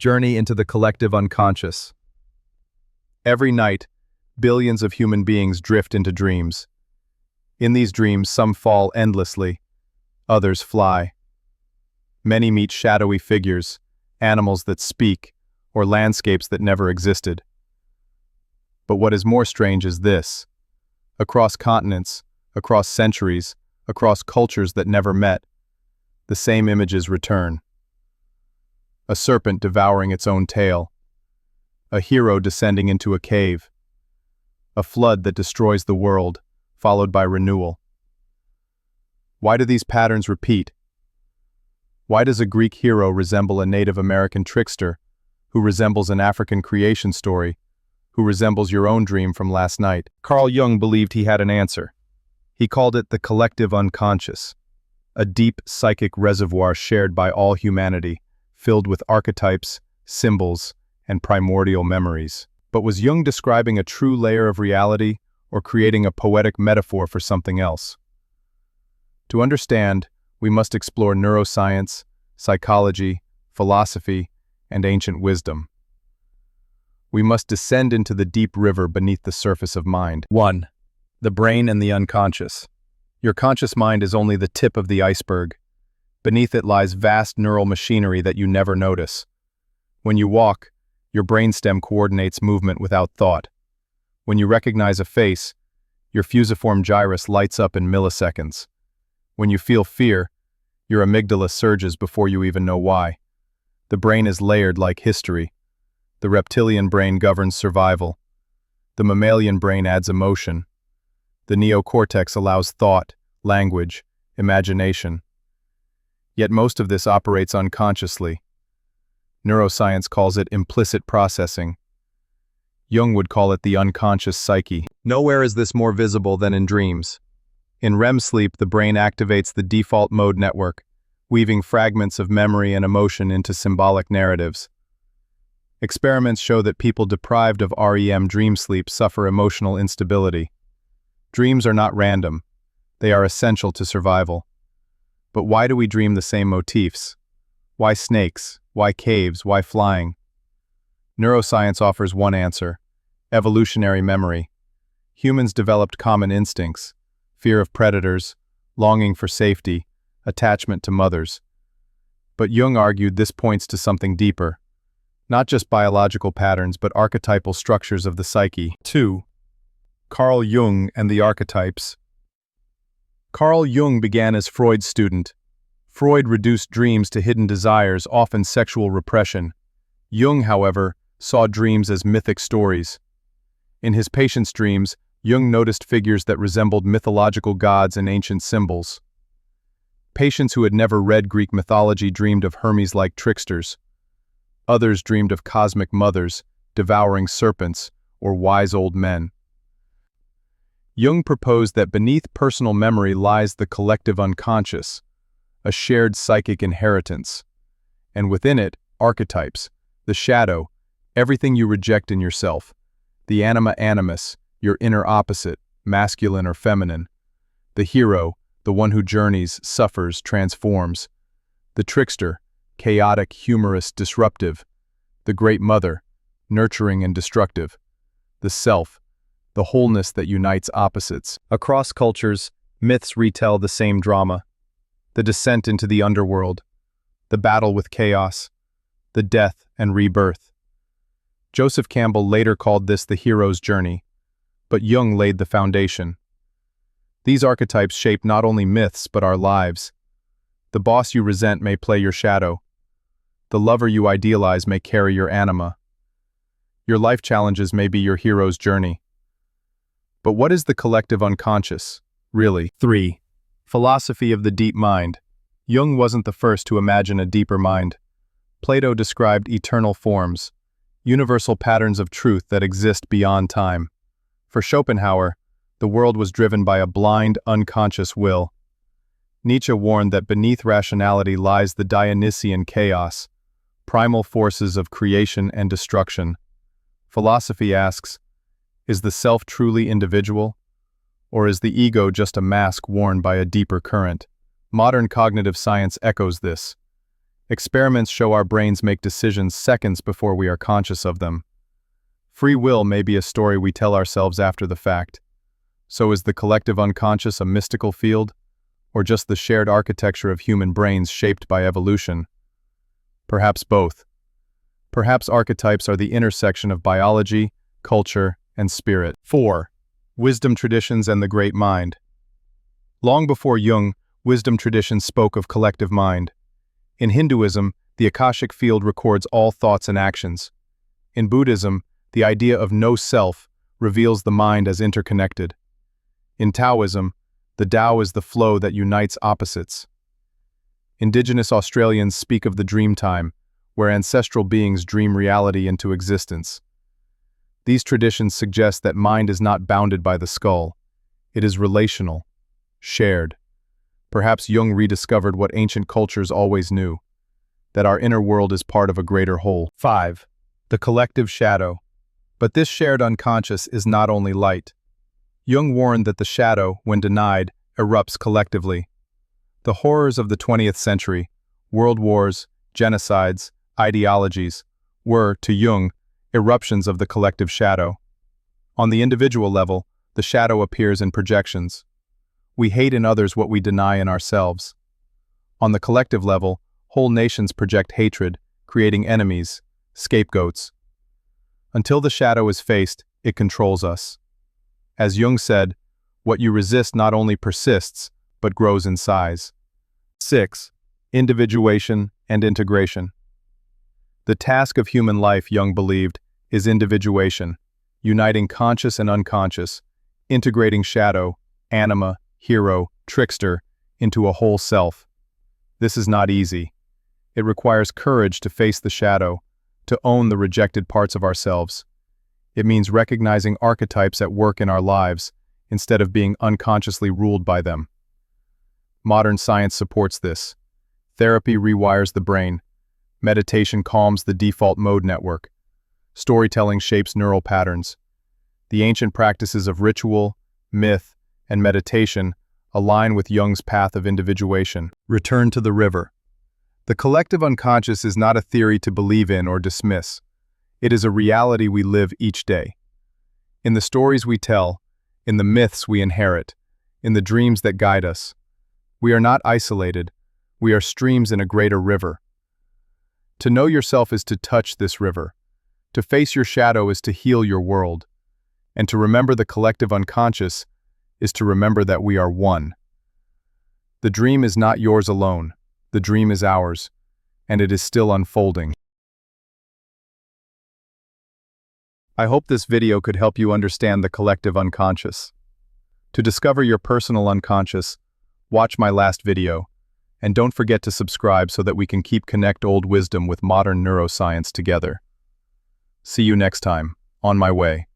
Journey into the collective unconscious. Every night, billions of human beings drift into dreams. In these dreams, some fall endlessly, others fly. Many meet shadowy figures, animals that speak, or landscapes that never existed. But what is more strange is this. Across continents, across centuries, across cultures that never met, the same images return. A serpent devouring its own tail. A hero descending into a cave. A flood that destroys the world, followed by renewal. Why do these patterns repeat? Why does a Greek hero resemble a Native American trickster, who resembles an African creation story, who resembles your own dream from last night? Carl Jung believed he had an answer. He called it the collective unconscious, a deep psychic reservoir shared by all humanity, filled with archetypes, symbols, and primordial memories. But was Jung describing a true layer of reality or creating a poetic metaphor for something else? To understand, we must explore neuroscience, psychology, philosophy, and ancient wisdom. We must descend into the deep river beneath the surface of mind. 1. The brain and the unconscious. Your conscious mind is only the tip of the iceberg. Beneath it lies vast neural machinery that you never notice. When you walk, your brainstem coordinates movement without thought. When you recognize a face, your fusiform gyrus lights up in milliseconds. When you feel fear, your amygdala surges before you even know why. The brain is layered like history. The reptilian brain governs survival. The mammalian brain adds emotion. The neocortex allows thought, language, imagination. Yet most of this operates unconsciously. Neuroscience calls it implicit processing. Jung would call it the unconscious psyche. Nowhere is this more visible than in dreams. In REM sleep, the brain activates the default mode network, weaving fragments of memory and emotion into symbolic narratives. Experiments show that people deprived of REM dream sleep suffer emotional instability. Dreams are not random. They are essential to survival. But why do we dream the same motifs? Why snakes? Why caves? Why flying? Neuroscience offers one answer: evolutionary memory. Humans developed common instincts: fear of predators, longing for safety, attachment to mothers. But Jung argued this points to something deeper. Not just biological patterns, but archetypal structures of the psyche. 2. Carl Jung and the archetypes. Carl Jung began as Freud's student. Freud reduced dreams to hidden desires, often sexual repression. Jung, however, saw dreams as mythic stories. In his patient's dreams, Jung noticed figures that resembled mythological gods and ancient symbols. Patients who had never read Greek mythology dreamed of Hermes-like tricksters. Others dreamed of cosmic mothers, devouring serpents, or wise old men. Jung proposed that beneath personal memory lies the collective unconscious, a shared psychic inheritance. And within it, archetypes, the shadow, everything you reject in yourself, the anima animus, your inner opposite, masculine or feminine, the hero, the one who journeys, suffers, transforms, the trickster, chaotic, humorous, disruptive, the great mother, nurturing and destructive, the self, the wholeness that unites opposites. Across cultures, myths retell the same drama: the descent into the underworld, the battle with chaos, the death and rebirth. Joseph Campbell later called this the hero's journey, but Jung laid the foundation. These archetypes shape not only myths but our lives. The boss you resent may play your shadow. The lover you idealize may carry your anima. Your life challenges may be your hero's journey. But what is the collective unconscious, really? 3. Philosophy of the deep mind. Jung wasn't the first to imagine a deeper mind. Plato described eternal forms, universal patterns of truth that exist beyond time. For Schopenhauer, the world was driven by a blind, unconscious will. Nietzsche warned that beneath rationality lies the Dionysian chaos, primal forces of creation and destruction. Philosophy asks, is the self truly individual? Or is the ego just a mask worn by a deeper current? Modern cognitive science echoes this. Experiments show our brains make decisions seconds before we are conscious of them. Free will may be a story we tell ourselves after the fact. So is the collective unconscious a mystical field, or just the shared architecture of human brains shaped by evolution? Perhaps both. Perhaps archetypes are the intersection of biology, culture, and spirit. 4. Wisdom traditions and the great mind. Long before Jung, wisdom traditions spoke of collective mind. In Hinduism, the Akashic field records all thoughts and actions. In Buddhism, the idea of no self reveals the mind as interconnected. In Taoism, the Tao is the flow that unites opposites. Indigenous Australians speak of the dream time, where ancestral beings dream reality into existence. These traditions suggest that mind is not bounded by the skull. It is relational, shared. Perhaps Jung rediscovered what ancient cultures always knew, that our inner world is part of a greater whole. 5. The collective shadow. But this shared unconscious is not only light. Jung warned that the shadow, when denied, erupts collectively. The horrors of the 20th century, world wars, genocides, ideologies, were, to Jung, eruptions of the collective shadow. On the individual level, the shadow appears in projections. We hate in others what we deny in ourselves. On the collective level, whole nations project hatred, creating enemies, scapegoats. Until the shadow is faced, it controls us. As Jung said, what you resist not only persists, but grows in size. 6. Individuation and integration. The task of human life, Jung believed, is individuation, uniting conscious and unconscious, integrating shadow, anima, hero, trickster, into a whole self. This is not easy. It requires courage to face the shadow, to own the rejected parts of ourselves. It means recognizing archetypes at work in our lives, instead of being unconsciously ruled by them. Modern science supports this. Therapy rewires the brain. Meditation calms the default mode network. Storytelling shapes neural patterns. The ancient practices of ritual, myth, and meditation align with Jung's path of individuation. Return to the river. The collective unconscious is not a theory to believe in or dismiss. It is a reality we live each day. In the stories we tell, in the myths we inherit, in the dreams that guide us, we are not isolated, we are streams in a greater river. To know yourself is to touch this river. To face your shadow is to heal your world. And to remember the collective unconscious is to remember that we are one. The dream is not yours alone. The dream is ours, and it is still unfolding. I hope this video could help you understand the collective unconscious. To discover your personal unconscious, watch my last video, and don't forget to subscribe so that we can connect old wisdom with modern neuroscience together. See you next time, on my way.